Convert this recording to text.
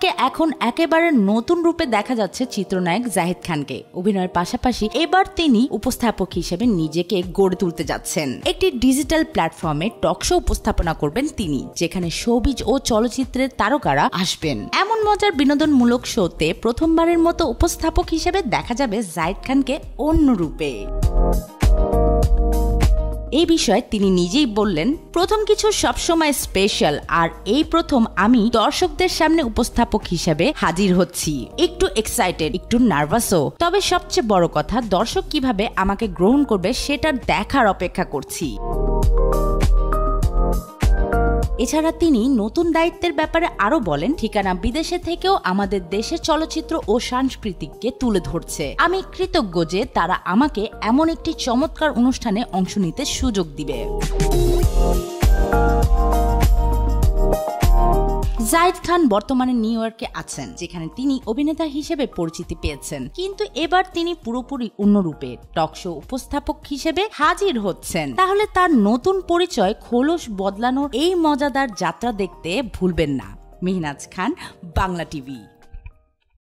ইয়র্কে এখন একেবারে নতুন রূপে দেখা যাচ্ছে চিত্রনায়ক জাহিদ খানকে। অভিনয়ের পাশাপাশি এবার তিনি উপস্থাপক হিসেবে নিজেকে গড়ে তুলতে যাচ্ছেন। একটি ডিজিটাল প্ল্যাটফর্মে টক শো উপস্থাপনা করবেন তিনি, যেখানে শোবিজ ও চলচ্চিত্রের তারকারা আসবেন। এমন মজার বিনোদনমূলক শোতে প্রথমবারের মতো উপস্থাপক হিসেবে দেখা যাবে জাহিদ খানকে অন্য রূপে। এই বিষয়ে তিনি নিজেই বললেন, প্রথম কিছু সবসময় স্পেশাল, আর এই প্রথম আমি দর্শকদের সামনে উপস্থাপক হিসেবে হাজির হচ্ছি। একটু এক্সাইটেড, একটু নার্ভাসও, তবে সবচেয়ে বড় কথা দর্শক কিভাবে আমাকে গ্রহণ করবে সেটা দেখার অপেক্ষা করছি। এছাড়া তিনি নতুন দায়িত্বের ব্যাপারে আরো বলেন, ঠিকানা বিদেশে থেকেও আমাদের দেশের চলচ্চিত্র ও সাংস্কৃতিককে তুলে ধরছে। আমি কৃতজ্ঞ যে তারা আমাকে এমন একটি চমৎকার অনুষ্ঠানে অংশ নিতে সুযোগ দিবে। জাহিদ খান বর্তমানে নিউ ইয়র্কে আছেন, যেখানে তিনি অভিনেতা হিসেবে পরিচিতি পেয়েছেন, কিন্তু এবার তিনি পুরোপুরি অন্য রূপে টক শো উপস্থাপক হিসেবে হাজির হচ্ছেন। তাহলে তার নতুন পরিচয় খোলস বদলানোর এই মজাদার যাত্রা দেখতে ভুলবেন না। মেহনাজ খান, বাংলা টিভি।